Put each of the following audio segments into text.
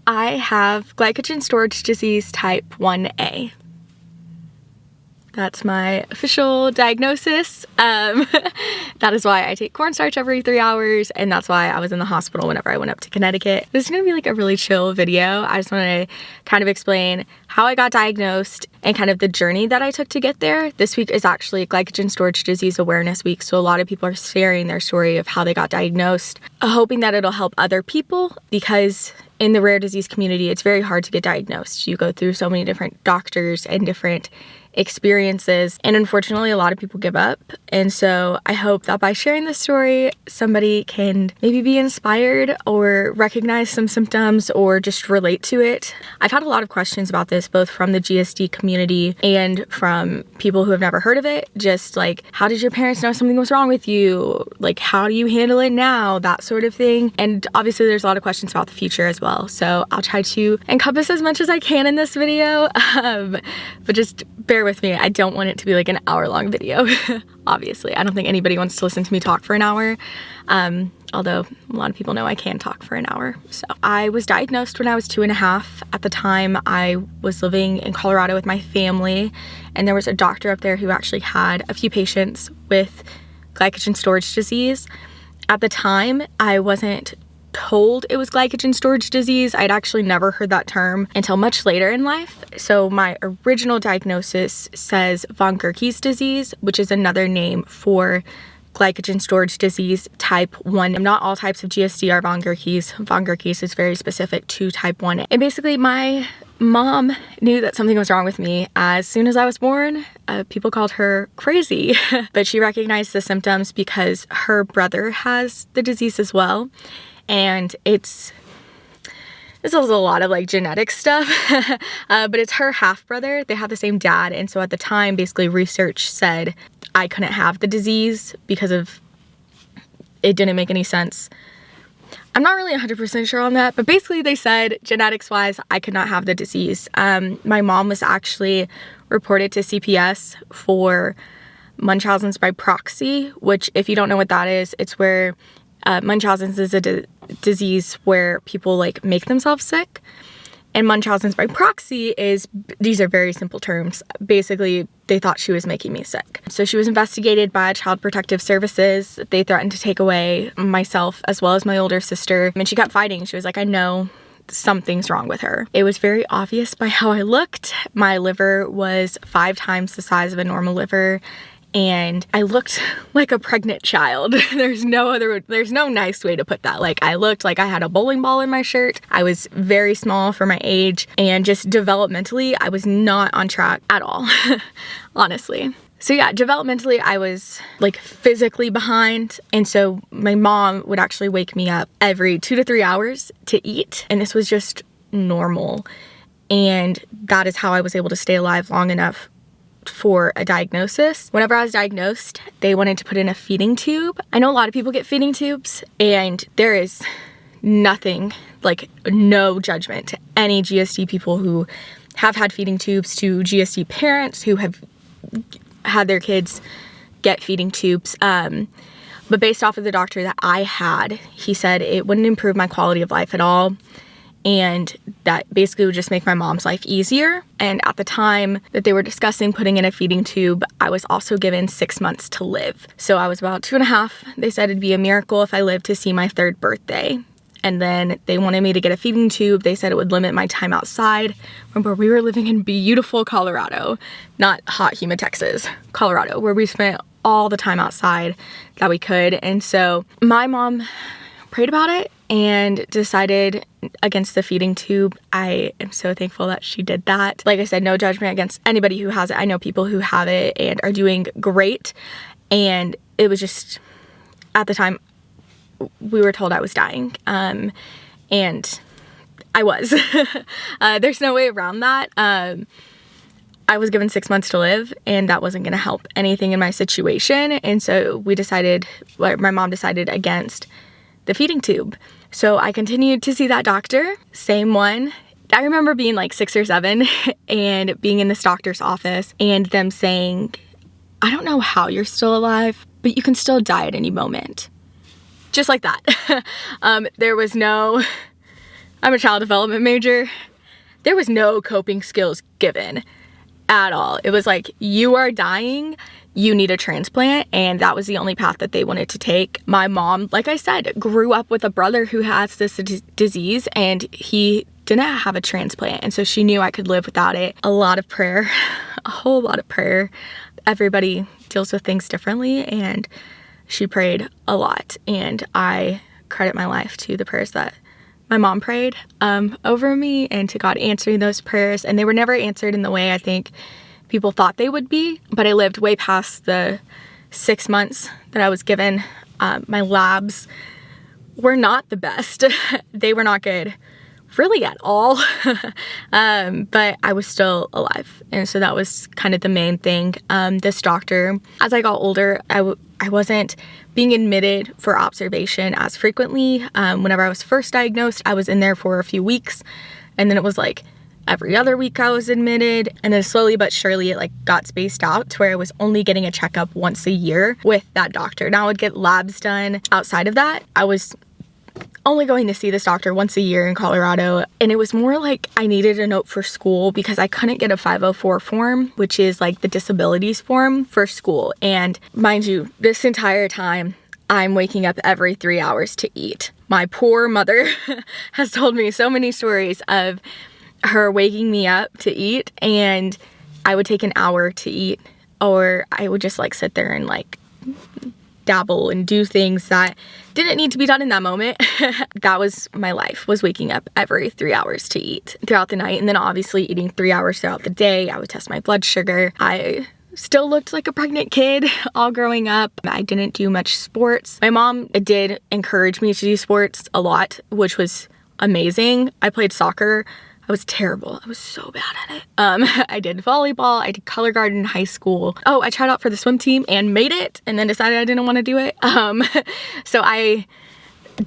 I have glycogen storage disease type 1A. That's my official diagnosis. That is why I take cornstarch every 3 hours, and that's why I was in the hospital whenever I went up to Connecticut. This is gonna be like a really chill video. I just wanna kind of explain how I got diagnosed and kind of the journey that I took to get there. This week is actually Glycogen Storage Disease Awareness Week, so a lot of people are sharing their story of how they got diagnosed, hoping that it'll help other people, because in the rare disease community, it's very hard to get diagnosed. You go through so many different doctors and different experiences, and unfortunately a lot of people give up. And so I hope that by sharing this story, somebody can maybe be inspired or recognize some symptoms or just relate to it. I've had a lot of questions about this, both from the GSD community and from people who have never heard of it. Just like, how did your parents know something was wrong with you? Like, how do you handle it now? That sort of thing. And obviously there's a lot of questions about the future as well. So I'll try to encompass as much as I can in this video, but just bear with me. I don't want it to be like an hour-long video. Obviously, I don't think anybody wants to listen to me talk for an hour, although a lot of people know I can talk for an hour. So I was diagnosed when I was 2.5. At the time, I was living in Colorado with my family, and there was a doctor up there who actually had a few patients with glycogen storage disease. At the time, I wasn't told it was glycogen storage disease. I'd actually never heard that term until much later in life. So my original diagnosis says von Gierke's disease, which is another name for glycogen storage disease type 1. Not all types of GSD are von Gierke's. Von Gierke's is very specific to type 1. And basically my mom knew that something was wrong with me as soon as I was born. People called her crazy, but she recognized the symptoms because her brother has the disease as well. And this is a lot of like genetic stuff, but it's her half brother. They have the same dad. And so at the time, basically research said I couldn't have the disease because of, it didn't make any sense. I'm not really 100% sure on that, but basically they said genetics wise, I could not have the disease. My mom was actually reported to CPS for Munchausen's by proxy, which if you don't know what that is, it's where Munchausen's is a disease where people like make themselves sick, and Munchausen's by proxy is, these are very simple terms. Basically, they thought she was making me sick. So she was investigated by Child Protective Services. They threatened to take away myself as well as my older sister, and she kept fighting. She was like, I know something's wrong with her. It was very obvious by how I looked. My liver was 5 times the size of a normal liver, and I looked like a pregnant child. There's no nice way to put that. Like, I looked like I had a bowling ball in my shirt. I was very small for my age, and just developmentally, I was not on track at all, honestly. So yeah, developmentally, I was like physically behind. And so my mom would actually wake me up every 2 to 3 hours to eat. And this was just normal. And that is how I was able to stay alive long enough for a diagnosis. Whenever I was diagnosed, they wanted to put in a feeding tube. I know a lot of people get feeding tubes, and there is nothing, like no judgment to any GSD people who have had feeding tubes, to GSD parents who have had their kids get feeding tubes. But based off of the doctor that I had, he said it wouldn't improve my quality of life at all, and that basically would just make my mom's life easier. And at the time that they were discussing putting in a feeding tube, I was also given 6 months to live. So I was about 2.5. They said it'd be a miracle if I lived to see my 3rd birthday. And then they wanted me to get a feeding tube. They said it would limit my time outside. Remember, we were living in beautiful Colorado, not hot, humid Texas, Colorado, where we spent all the time outside that we could. And so my mom prayed about it and decided against the feeding tube. I am so thankful that she did that. Like I said, no judgment against anybody who has it. I know people who have it and are doing great. And it was just, at the time, we were told I was dying. And I was. There's no way around that. I was given 6 months to live, and that wasn't gonna help anything in my situation. And so my mom decided against the feeding tube. So I continued to see that doctor, same one. I remember being like 6 or 7 and being in this doctor's office and them saying, I don't know how you're still alive, but you can still die at any moment. Just like that. There was no I'm a child development major. There was no coping skills given at all. It was like, you are dying, you need a transplant, and that was the only path that they wanted to take. My mom, like I said, grew up with a brother who has this disease, and he didn't have a transplant, and so she knew I could live without it. A lot of prayer, a whole lot of prayer. Everybody deals with things differently, and she prayed a lot, and I credit my life to the prayers that my mom prayed over me, and to God answering those prayers. And they were never answered in the way I think people thought they would be, but I lived way past the 6 months that I was given. My labs were not the best. They were not good really at all. But I was still alive, and so that was kind of the main thing. This doctor, as I got older, I wasn't being admitted for observation as frequently. Whenever I was first diagnosed, I was in there for a few weeks, and then it was like every other week I was admitted, and then slowly but surely it like got spaced out to where I was only getting a checkup once a year with that doctor. Now I would get labs done. Outside of that, I was only going to see this doctor once a year in Colorado, and it was more like I needed a note for school because I couldn't get a 504 form, which is like the disabilities form for school. And mind you, this entire time I'm waking up every 3 hours to eat. My poor mother has told me so many stories of her waking me up to eat, and I would take an hour to eat, or I would just like sit there and like dabble and do things that didn't need to be done in that moment. That was my life, was waking up every 3 hours to eat throughout the night, and then obviously eating 3 hours throughout the day. I would test my blood sugar. I still looked like a pregnant kid all growing up. I didn't do much sports. My mom did encourage me to do sports a lot, which was amazing. I played soccer. I was terrible. I was so bad at it. I did volleyball. I did color guard in high school. Oh, I tried out for the swim team and made it, and then decided I didn't want to do it. So I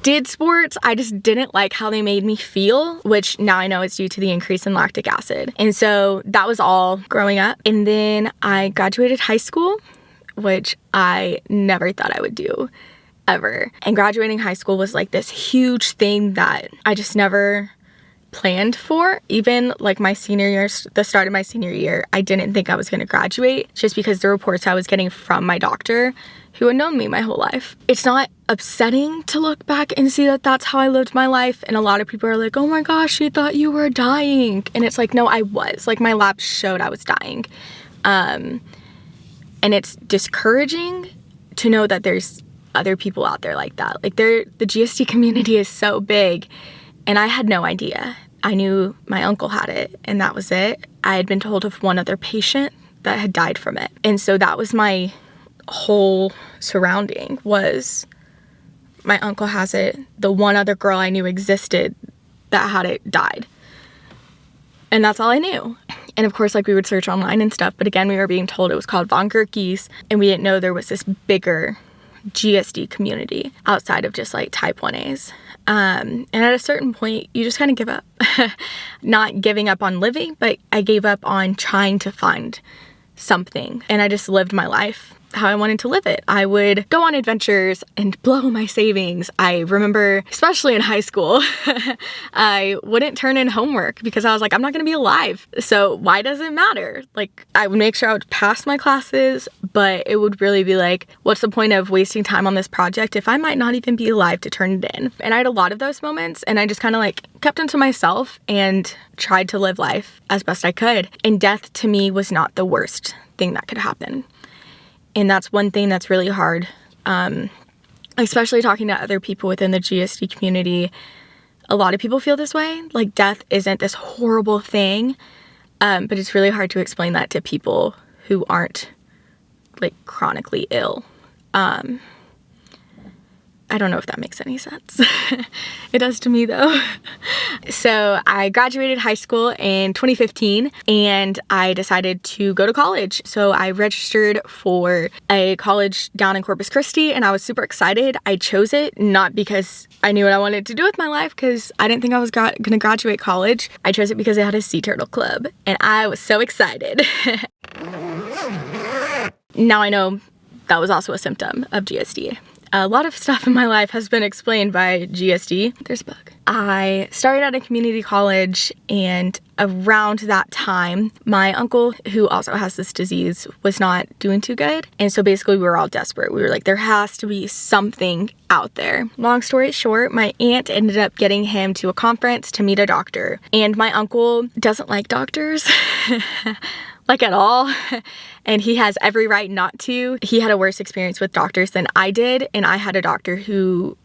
did sports. I just didn't like how they made me feel, which now I know it's due to the increase in lactic acid. And so that was all growing up. And then I graduated high school, which I never thought I would do ever. And graduating high school was like this huge thing that I just never planned for. Even like my senior year, the start of my senior year, I didn't think I was going to graduate, just because the reports I was getting from my doctor, who had known me my whole life. It's not upsetting to look back and see that that's how I lived my life, and a lot of people are like, oh my gosh, you thought you were dying. And it's like, no, I was. Like, my lab showed I was dying. And it's discouraging to know that there's other people out there like that. Like, the GSD community is so big, and I had no idea. I knew my uncle had it, and that was it. I had been told of one other patient that had died from it. And so that was my whole surrounding, was my uncle has it. The one other girl I knew existed that had it died. And that's all I knew. And of course, like, we would search online and stuff, but again, we were being told it was called von Gerke's, and we didn't know there was this bigger GSD community outside of just like type 1As. And at a certain point, you just kind of give up. Not giving up on living, but I gave up on trying to find something. And I just lived my life how I wanted to live it. I would go on adventures and blow my savings. I remember, especially in high school, I wouldn't turn in homework because I was like, I'm not gonna be alive, so why does it matter? Like, I would make sure I would pass my classes, but it would really be like, what's the point of wasting time on this project if I might not even be alive to turn it in? And I had a lot of those moments, and I just kind of like kept them to myself and tried to live life as best I could. And death to me was not the worst thing that could happen. And that's one thing that's really hard, especially talking to other people within the GSD community. A lot of people feel this way, like death isn't this horrible thing, but it's really hard to explain that to people who aren't like chronically ill. I don't know if that makes any sense. It does to me though. So I graduated high school in 2015, and I decided to go to college. So I registered for a college down in Corpus Christi, and I was super excited. I chose it not because I knew what I wanted to do with my life, because I didn't think I was gonna graduate college. I chose it because it had a sea turtle club, and I was so excited. Now I know that was also a symptom of GSD. A lot of stuff in my life has been explained by GSD. There's a bug. I started at a community college, and around that time, my uncle, who also has this disease, was not doing too good. And so basically we were all desperate. We were like, there has to be something out there. Long story short, my aunt ended up getting him to a conference to meet a doctor. And my uncle doesn't like doctors. Like at all. And he has every right not to. He had a worse experience with doctors than I did. And I had a doctor who,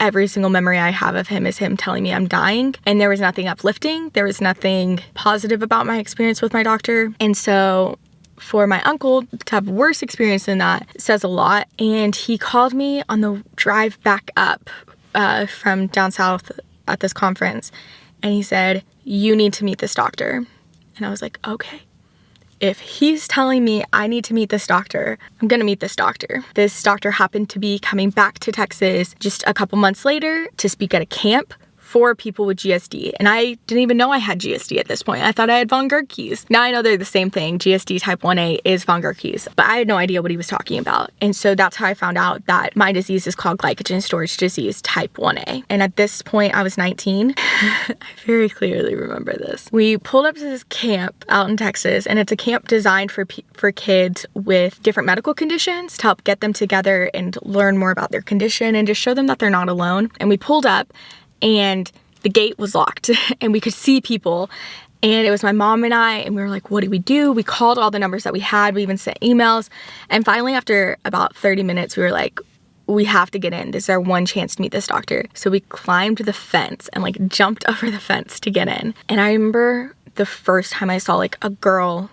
every single memory I have of him is him telling me I'm dying. And there was nothing uplifting. There was nothing positive about my experience with my doctor. And so for my uncle to have worse experience than that says a lot. And he called me on the drive back up from down south at this conference. And he said, you need to meet this doctor. And I was like, okay. If he's telling me I need to meet this doctor, I'm gonna meet this doctor. This doctor happened to be coming back to Texas just a couple months later to speak at a camp for people with GSD. And I didn't even know I had GSD at this point. I thought I had von Gerke's. Now I know they're the same thing. GSD type 1A is von Gerke's, but I had no idea what he was talking about. And so that's how I found out that my disease is called Glycogen Storage Disease type 1A. And at this point I was 19. I very clearly remember this. We pulled up to this camp out in Texas, and it's a camp designed for kids with different medical conditions to help get them together and learn more about their condition and just show them that they're not alone. And we pulled up, and the gate was locked and we could see people, and it was my mom and I, and we were like, what do? We called all the numbers that we had. We even sent emails. And finally, after about 30 minutes, we were like, we have to get in. This is our one chance to meet this doctor. So we climbed the fence and like jumped over the fence to get in. And I remember the first time I saw like a girl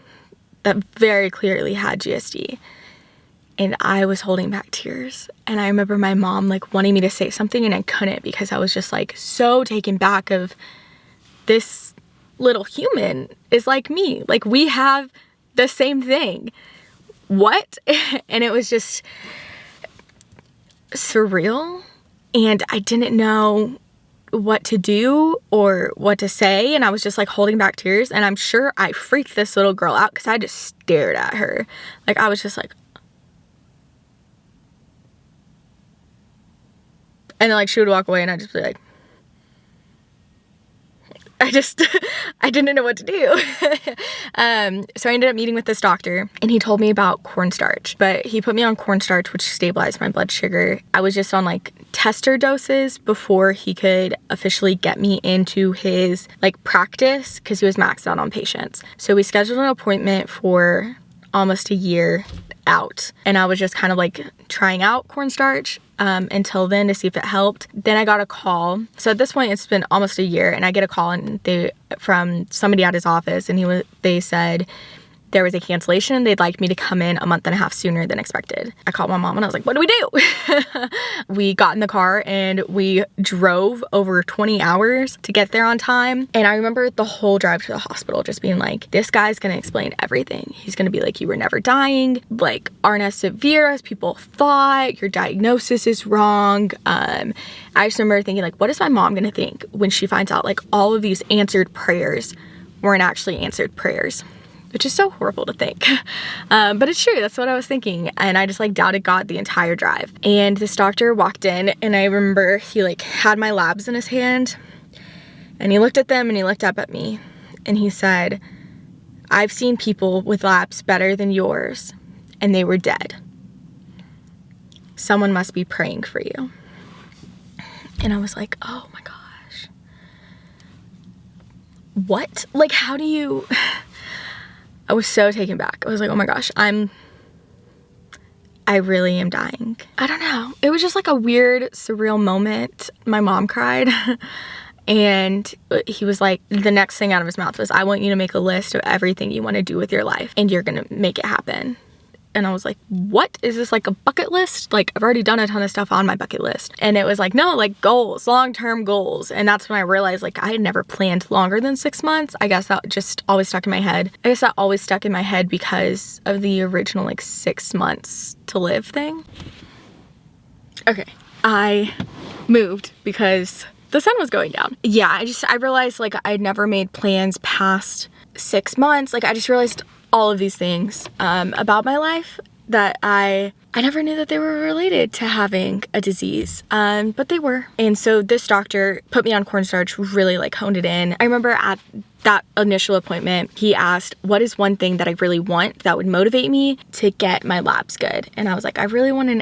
that very clearly had GSD. And I was holding back tears. And I remember my mom like wanting me to say something, and I couldn't because I was just like so taken back of this little human is like me. Like we have the same thing. What? And it was just surreal. And I didn't know what to do or what to say. And I was just like holding back tears. And I'm sure I freaked this little girl out because I just stared at her. Like I was just like, and then like she would walk away and I'd just be like, I didn't know what to do. So I ended up meeting with this doctor, and he told me about cornstarch, but he put me on cornstarch, which stabilized my blood sugar. I was just on like tester doses before he could officially get me into his like practice, because he was maxed out on patients. So we scheduled an appointment for almost a year out, and I was just kind of like trying out cornstarch until then to see if it helped. Then I got a call. So at this point it's been almost a year, and I get a call from somebody at his office, and they said there was a cancellation. They'd like me to come in a month and a half sooner than expected. I called my mom and I was like, what do we do? We got in the car and we drove over 20 hours to get there on time. And I remember the whole drive to the hospital just being like, this guy's gonna explain everything. He's gonna be like, you were never dying, like aren't as severe as people thought, your diagnosis is wrong. I just remember thinking like, what is my mom gonna think when she finds out like all of these answered prayers weren't actually answered prayers? Which is so horrible to think. But it's true, that's what I was thinking. And I just like doubted God the entire drive. And this doctor walked in, and I remember he like had my labs in his hand, and he looked at them and he looked up at me and he said, I've seen people with labs better than yours and they were dead. Someone must be praying for you. And I was like, oh my gosh. What? Like, how do you... I was so taken back. I was like, oh my gosh, I really am dying. I don't know. It was just like a weird, surreal moment. My mom cried. And he was like, the next thing out of his mouth was, I want you to make a list of everything you want to do with your life, and you're going to make it happen. And I was like, what? Is this like a bucket list? Like, I've already done a ton of stuff on my bucket list. And it was like, no, like goals, long-term goals. And that's when I realized like I had never planned longer than 6 months. I guess that just always stuck in my head. I guess that always stuck in my head because of the original like 6 months to live thing. Okay, I moved because the sun was going down. Yeah, I realized like I'd never made plans past 6 months. Like I just realized all of these things about my life that I never knew that they were related to having a disease, but they were. And so this doctor put me on cornstarch, really like honed it in. I remember at that initial appointment, he asked, what is one thing that I really want that would motivate me to get my labs good? And I was like, I really want an